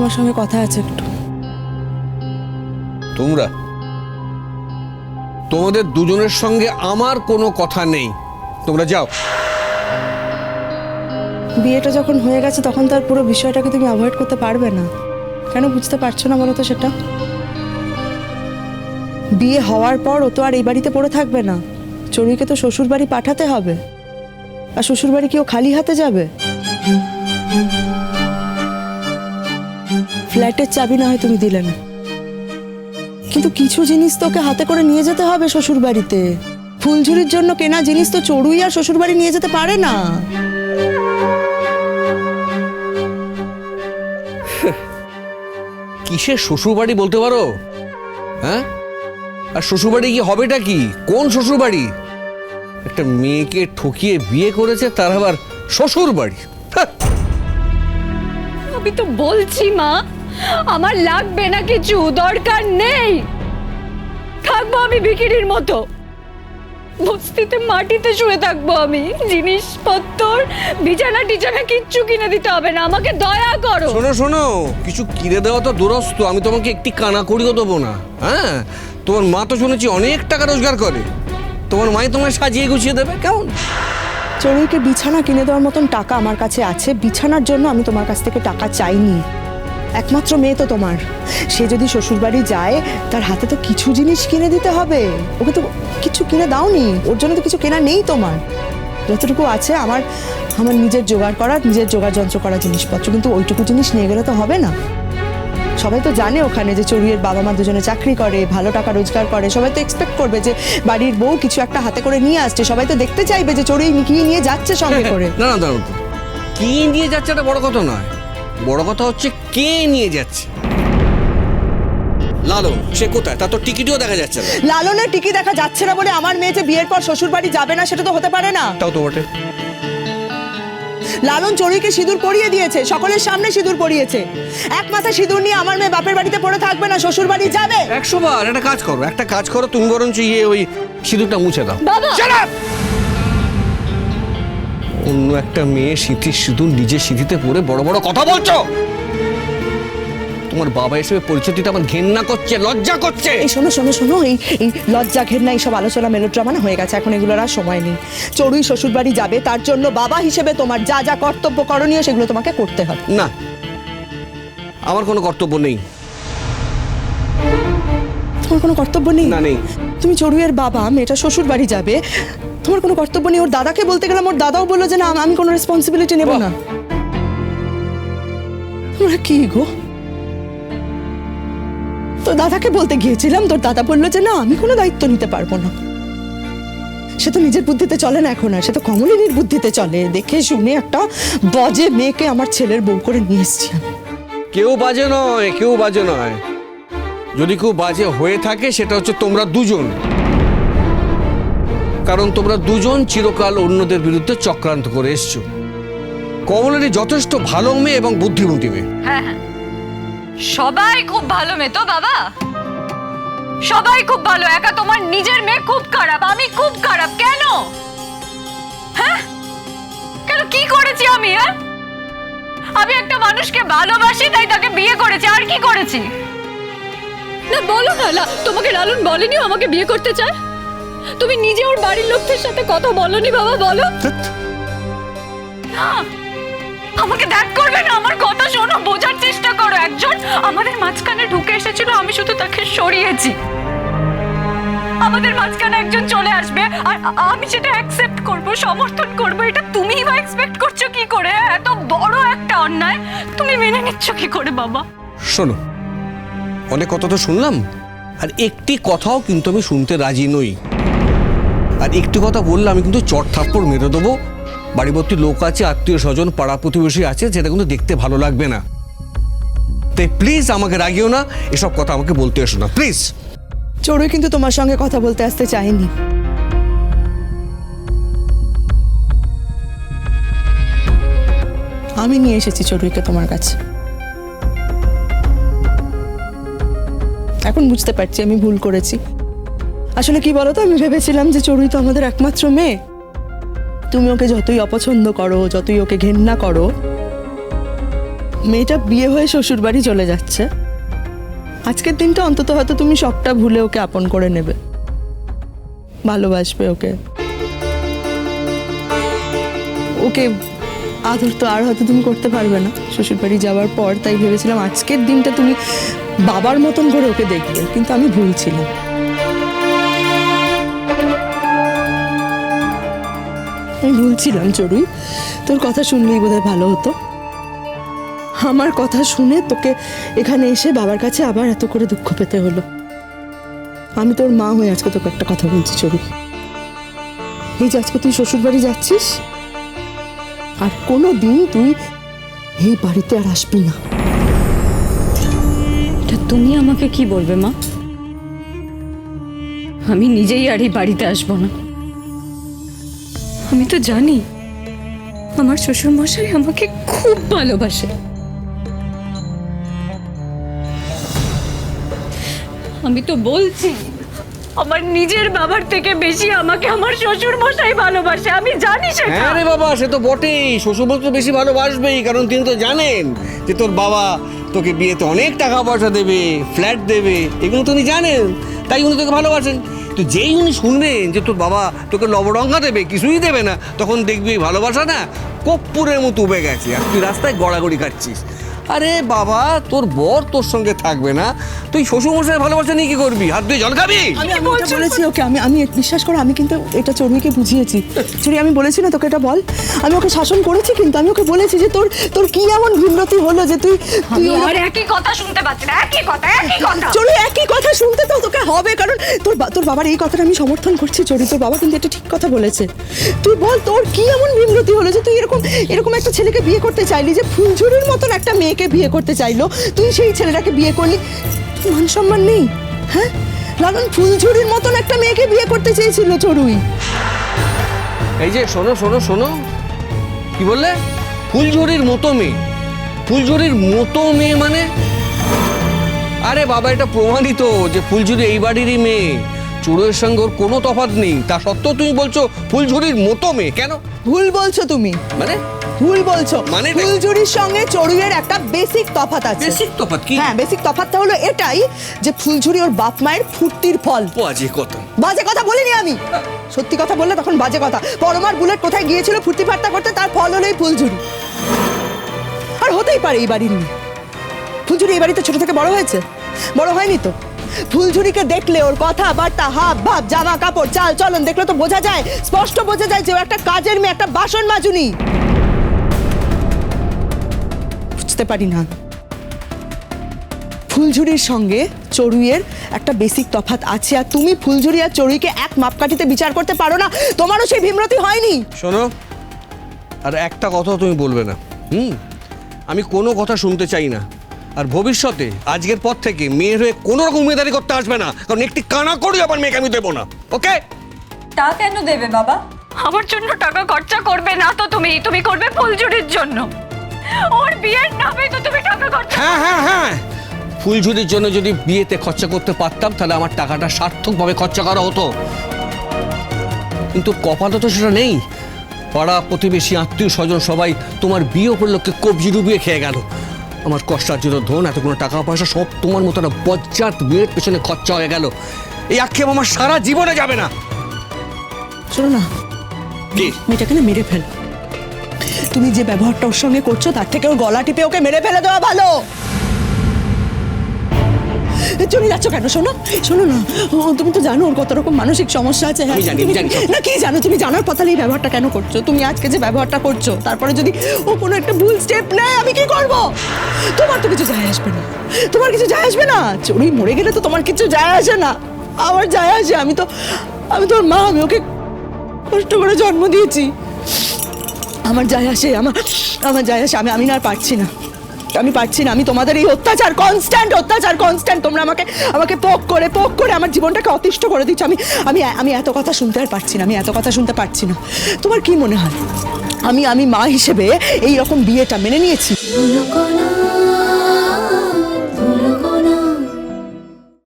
তোমার সঙ্গে কথা আছে একটু। তোমরা তোমাদের দুজনের সঙ্গে আমার কোনো কথা নেই, তোমরা যাও। বিয়েটা যখন হয়ে গেছে তখন তার পুরো বিষয়টাকে তুমি অ্যাভয়েড করতে পারবে না। কেন বুঝতে পারছো না বলো তো সেটা? বিয়ে হওয়ার পর ও তো আর এই বাড়িতে পড়ে থাকবে না। চড়ুইকে তো শ্বশুর বাড়ি পাঠাতে হবে, আর শ্বশুর বাড়ি কি ও খালি হাতে যাবে? ফ্ল্যাটের চাবি না হয় তুমি দিলে না, কিন্তু কিছু জিনিস তো ওকে হাতে করে নিয়ে যেতে হবে শ্বশুর বাড়িতে। ফুলঝুরির জন্য কেনা জিনিস তো চড়ুই আর শ্বশুর বাড়ি নিয়ে যেতে পারে না। কিসের শ্বশুর বাড়ি বলতে পারো? হ্যাঁ, আর শ্বশুর বাড়ি কি হবেটা কি? কোন শ্বশুর বাড়ি? একটা মেয়েকে ঠকিয়ে বিয়ে করেছে, তার আবার শ্বশুর বাড়ি? আমি তো বলছি মা, আমার লাগবে না, কিছু দরকার নেই। থাকবো আমি ভিখিরির মতো, বস্তিতে মাটিতে শুয়ে থাকবো আমি। জিনিসপত্র বিছানা টিছানা কিচ্ছু কিনে দিতে হবে না, আমাকে দয়া করো। শোনো শোনো, কিছু কিনে দেওয়া তো দূরস্থ, আমি তোমাকে একটি কানা করিও দেবো না। হ্যাঁ, তোমার মা তো শুনেছি অনেক টাকা রোজগার করে, তোমার মাই তোমায় সাজিয়ে গুছিয়ে দেবে। কেমন? চড়ুইকে বিছানা কিনে দেওয়ার মতন টাকা আমার কাছে আছে। বিছানার জন্য আমি তোমার কাছ থেকে টাকা চাইনি। একমাত্র মেয়ে তো তোমার, সে যদি শ্বশুরবাড়ি যায় তার হাতে তো কিছু জিনিস কিনে দিতে হবে। ওকে তো কিছু কিনে দাওনি, ওর জন্য তো কিছু কেনা নেই তোমার। যতটুকু আছে আমার নিজের জোগাড় করা, নিজের জোগাড় যন্ত্র করা জিনিসপত্র, কিন্তু ওইটুকু জিনিস নিয়ে গেলে তো হবে না। সবাই তো জানে ওখানে যে চড়ুইয়ের বাবা মা দুজনে চাকরি করে, ভালো টাকা রোজগার করে। সবাই তো এক্সপেক্ট করবে যে বাড়ির বউ কিছু একটা হাতে করে নিয়ে আসছে। সবাই তো দেখতে চাইবে যে চড়ুই কি নিয়ে যাচ্ছে সঙ্গে করে। না না, দাঁড়াও তো, কি নিয়ে যাচ্ছে এটা বড় কথা নয়, বড় কথা হচ্ছে কে নিয়ে যাচ্ছে। লালন সে কোথায়? তার তো টিকিটও দেখা যাচ্ছে না। লালনের টিকি দেখা যাচ্ছে না বলে আমার মেয়ে যে বিয়ের পর শ্বশুর বাড়ি যাবে না সেটা তো হতে পারে না। তাও তো বটে। লালন চড়ুইকে সিঁদুর পরিয়ে দিয়েছে, সকলের সামনে সিঁদুর পরিয়েছে। এক মাথা সিঁদুর নিয়ে আমার মেয়ে বাপের বাড়িতে পড়ে থাকবে না, শ্বশুর বাড়ি যাবে। 100 বার একটা কাজ করো, তুমি বরঞ্চ ওই সিঁদুরটা মুছে দাও। বাবা! অন্য একটা মেয়ে সিঁথির সিঁদুর নিজের সিঁথিতে পরে বড় বড় কথা বলছো। তোমার বাবা হিসেবে পরিচয় দিতে আমার ঘেন্না করছে, লজ্জা করছে। এই শোনো শোনো শোনো, এই লজ্জা ঘেন্না এইসব আলোচনা মেলোড্রামা না হয়ে গেছে, এখন এগুলোর আর সময় নেই। চড়ুই শ্বশুর বাড়ি যাবে, তার জন্য বাবা হিসেবে তোমার যা যা কর্তব্য করণীয় সেগুলো তোমাকে করতে হবে। না, আমার কোনো কর্তব্য নেই। তোমার কোনো কর্তব্য নেই? না, নেই। তুমি চড়ুইয়ের বাবা, মেয়েটা শ্বশুর বাড়ি যাবে, তোমার কোনো কর্তব্য নেই। ওর দাদাকে বলতে গেলাম, ওর দাদাও বললো যে না আমি কোনো রেসপন্সিবিলিটি নেব না। তোমরা কি গো? তোর দাদাকে বলতে গিয়েছিলাম, তোর দাদা বললো যে না আমি কোনো দায়িত্ব নিতে পারবো না। সে তো নিজের বুদ্ধিতে চলে না এখন আর, সে তো কমলিনীর বুদ্ধিতে চলে। দেখে শুনে একটা বাজে মেয়েকে আমার ছেলের বউ করে নিয়ে এসছি আমি। কেউ বাজে নয়, কেউ বাজে নয়। যদি কেউ বাজে হয়ে থাকে সেটা হচ্ছে তোমরা দুজন, কারণ তোমরা দুজন চিরকাল অন্যদের বিরুদ্ধে চক্রান্ত করে এসছো। কমলিনী যথেষ্ট ভালো মেয়ে এবং বুদ্ধিমতী মেয়ে। হ্যাঁ হ্যাঁ, সবাই খুব ভালো মেয়ে তো বাবা, সবাই খুব ভালো। একা তোমার নিজের মেয়ে খুব খারাপ, আমি খুব খারাপ। কেন? হ্যাঁ, কেন? কি করেছি আমি? হ্যাঁ, আমি একটা মানুষকে ভালোবাসি তাই তাকে বিয়ে করেছি, আর কি করেছি? না বলো না, তোমাকে লালন বলেনি আমাকে বিয়ে করতে চায়? তুমি নিজে ওর বাড়ির লোকদের সাথে কথা বলনি বাবা? বলো না, আমাকে দ্যাট করবে না, আমার কথা শোনো, বোঝার চেষ্টা করো। একজন আমাদের মাঝখানে ঢুকে এসেছিল, আমি শুধু তাকে সরিয়েছি। আমাদের মাঝখানে একজন চলে আসবে আর আমি সেটা অ্যাকসেপ্ট করব, সমর্থন করব, এটা তুমিই বা এক্সপেক্ট করছো কি করে? এত বড় একটা অন্যায় তুমি মেনে নিচ্ছ কি করে বাবা? শোনো, অনেক কথা তো শুনলাম, আর একটি কথাও কিন্তু আমি শুনতে রাজি নই। আর একটি কথা বললে আমি কিন্তু চট থাপ্পড় মেরে দেবো। বাড়িভর্তি লোক আছে, আত্মীয় স্বজন, পাড়া প্রতিবেশী আছে, যেটা কিন্তু দেখতে ভালো লাগবে না। তাই প্লিজ আমাকে রাগিও না, এসব কথা আমাকে বলতে এসো না প্লিজ। চড়ুই কিন্তু তোমার সঙ্গে কথা বলতে আসতে চাইনি। আমি নিয়ে এসেছি চড়ুইকে তোমার কাছে। এখন বুঝতে পারছি আমি ভুল করেছি। আসলে কি বলতো, আমি ভেবেছিলাম যে চড়ুই তো আমাদের একমাত্র মেয়ে। তুমি ওকে যতই অপছন্দ করো, যতই ওকে ঘেন্না করো, মেয়েটা বিয়ে হয়ে শ্বশুর বাড়ি চলে যাচ্ছে, আজকের দিনটা অন্তত হয়তো তুমি সবটা ভুলে ওকে আপন করে নেবে, ভালোবাসবে ওকে। ওকে আদর তো আর হয়তো তুমি করতে পারবে না শ্বশুর বাড়ি যাওয়ার পর, তাই ভেবেছিলাম আজকের দিনটা তুমি বাবার মতন করে ওকে দেখবে, কিন্তু আমি ভুলছিলাম। আমি ভুলছিলাম চড়ুই, তোর কথা শুনলেই বোধহয় ভালো হতো। আমার কথা শুনে তোকে এখানে এসে বাবার কাছে আবার এত করে দুঃখ পেতে হলো। আমি তোর মা হয়ে আজকে তোকে একটা কথা বলছি চড়ুই, এই যে আজকে তুই শ্বশুর বাড়ি যাচ্ছিস, আর কোনো দিন তুই এই বাড়িতে আর আসবি না। এটা তুমি আমাকে কি বলবে মা? আমি নিজেই আর এই বাড়িতে আসবো না। আমি তো জানি আমার শ্বশুর মশাই আমাকে খুব ভালোবাসে। আমি তো বলছি আমার নিজের বাবার থেকে বেশি আমাকে আমার শ্বশুর মশাই ভালোবাসে, আমি জানি সেটা। হ্যাঁ রে বাবা, সে তো বটেই, শ্বশুরবাড়ি তো বেশি ভালোবাসবেই, কারণ তিনি তো জানেন যে তোর বাবা তোকে বিয়েতে অনেক টাকা পয়সা দেবে, ফ্ল্যাট দেবে, এগুলো তো উনি জানেন, তাই উনি তোকে ভালোবাসেন। তো যেই উনি শুনবেন যে তোর বাবা তোকে লবডঙ্কা দেবে, কিছুই দেবে না, তখন দেখবি ভালোবাসা না কর্পূরের মতো উবে গেছে, আর তুই রাস্তায় গড়াগড়ি খাচ্ছিস। আরে বাবা, তোর বর তোর সঙ্গে থাকবে না, তুই শ্বশুরমশাই ভালোবাসা নিয়ে কি করবি? হাত দিয়ে জল খাবি? আমি এটা বলেছি ওকে, আমি বিশ্বাস করো, আমি কিন্তু এটা চড়ুইকে বুঝিয়েছি। চড়ুই, আমি বলেছি না তোকে এটা বল, আমি ওকে শাসন করেছি, কিন্তু আমি ওকে বলেছি যে তোর কি এমন ভিন্নতি হলো যে তুই আর একই কথা শুনতে পাচ্ছি না, একই কথা। চড়ুই, একই কথা শুনতে তো তোকে হবে, কারণ তোর বাবার এই কথাটা আমি সমর্থন করছি চড়ুই, তোর বাবা কিন্তু এটা ঠিক কথা বলেছে। তুই বল তোর কি এমন ভিন্নতি হলো যে তুই এরকম একটা ছেলেকে বিয়ে করতে চাইলি, যে ফুলঝুরির মতন একটা মেয়েকে বিয়ে করতে চাইলো, তুই সেই ছেলেটাকে বিয়ে করলি, মান সম্মান নেই? হ্যাঁ, লালন ফুলঝুরির মতন একটা মেয়েকে বিয়ে করতে চেয়েছিল চড়ুই। এই যে শোনো শোনো শোনো, কি বললে? ফুলঝুরির মতো মেয়ে? ফুলঝুরির মতো মেয়ে মানে? আরে বাবা, এটা প্রমাণিত যে ফুলঝুরি এই বাড়িরই মেয়ে, চড়ুইয়ের সঙ্গে ওর কোনো তফাৎ নেই, তা সত্ত্বেও তুমি বলছো ফুলঝুরির মতো মেয়ে। কেন ভুল বলছো তুমি, মানে? ভুল বলছো। মানে? ফুলঝুরির সঙ্গে চড়ুইয়ের একটা বেসিক তফাৎ আছে। বেসিক তফাৎ কি? হ্যাঁ, বেসিক তফাৎটা হলো এটাই যে ফুলঝুরি ওর বাপ মায়ের ফুর্তির ফল। বাজে কথা। বাজে কথা বলিনি আমি, সত্যি কথা বললে তখন বাজে কথা। পরমার বুলেট কোথায় গিয়েছিল ফুর্তি ফার্তা করতে, তার ফল হলো এই ফুলঝুরি। আর হতেই পারে এই বাড়ির মেয়ে। ফুলঝুরি এই বাড়িতে ছোট থেকে বড় হয়েছে? বড় হয়নি তো। ফুলঝুরিকে দেখলে ওর কথাবার্তা, হাব ভাব, জামা কাপড়, চাল চলন দেখলে তো বোঝা যায়, স্পষ্ট বোঝা যায় যে ও একটা কাজের মেয়ে, একটা বাসন মাজুনি। বুঝতে পারি না, ফুলঝুরির সঙ্গে চড়ুইয়ের একটা বেসিক তফাৎ আছে, আর তুমি ফুলঝুরি আর চড়ুইকে এক মাপকাঠিতে বিচার করতে পারো না। তোমারও সেই ভীমরতি হয়নি? শোনো, আর একটা কথাও তুমি বলবে না। আমি কোনো কথা শুনতে চাই না, আর ভবিষ্যতে আজকের পর থেকে মেয়ের হয়ে কোনো রকম উমেদারি করতে আসবে না, কারণ একটি কানা করে আবার মেয়েকে আমি দেবো না। ওকে? তা কেন দেবে বাবা? আমার জন্য টাকা খরচা করবে না তো তুমি করবে ফুলঝুরির জন্য। ওর বিয়ের নামে তো তুমি টাকা খরচা। হ্যাঁ হ্যাঁ হ্যাঁ, ফুলঝুরির জন্য যদি বিয়েতে খরচা করতে পারতাম তাহলে আমার টাকাটা সার্থকভাবে খরচা করা হতো, কিন্তু কপালে তো সেটা নেই। পাড়া প্রতিবেশী, আত্মীয় স্বজন সবাই তোমার বিয়ে উপলক্ষে কবজি ডুবিয়ে খেয়ে গেল। আমার কষ্টার্জিত ধন, এতগুলো টাকা পয়সা সব তোমার মতো একটা বজ্জাত বিয়ের পেছনে খরচা হয়ে গেল। এই আক্ষেপ আমার সারা জীবনে যাবে না। শোনো না, কি? মেয়েটাকে না মেরে ফেল। তুমি যে ব্যবহারটা ওর সঙ্গে করছো তার থেকে ওর গলা টিপে ওকে মেরে ফেলে দেওয়া ভালো। চলে যাচ্ছ কেন? শোনো না, তুমি তো জানো ওর কত রকম মানসিক সমস্যা আছে। আমি জানি, আমি জানি। না, কি জানো? তুমি জানার কথা এই ব্যবহারটা কেন করছো? তুমি আজকে যে ব্যবহারটা করছো, তারপরে যদি ও কোনো একটা ভুল স্টেপ নেয়, আমি কি করব? তোমার তো কিছু যায় আসবে না, তোমার কিছু যায় আসবে না। চড়ুই মরে গেলে তো তোমার কিছু যায় আসে না, আমার যায় আসে। আমি তো ওর মা, আমি ওকে কষ্ট করে জন্ম দিয়েছি, আমার যায় আসে, আমার যায় আসে। আমি না আর পারছি না, আমি পারছি না। আমি তোমাদের এই অত্যাচার, কনস্ট্যান্ট তোমরা আমাকে পোক করে আমার জীবনটাকে অতিষ্ঠ করে দিচ্ছ। আমি এত কথা শুনতে আর পারছি না, আমি এত কথা শুনতে পারছি না। তোমার কি মনে হয় আমি মা হিসেবে এই রকম বিয়েটা মেনে নিয়েছি?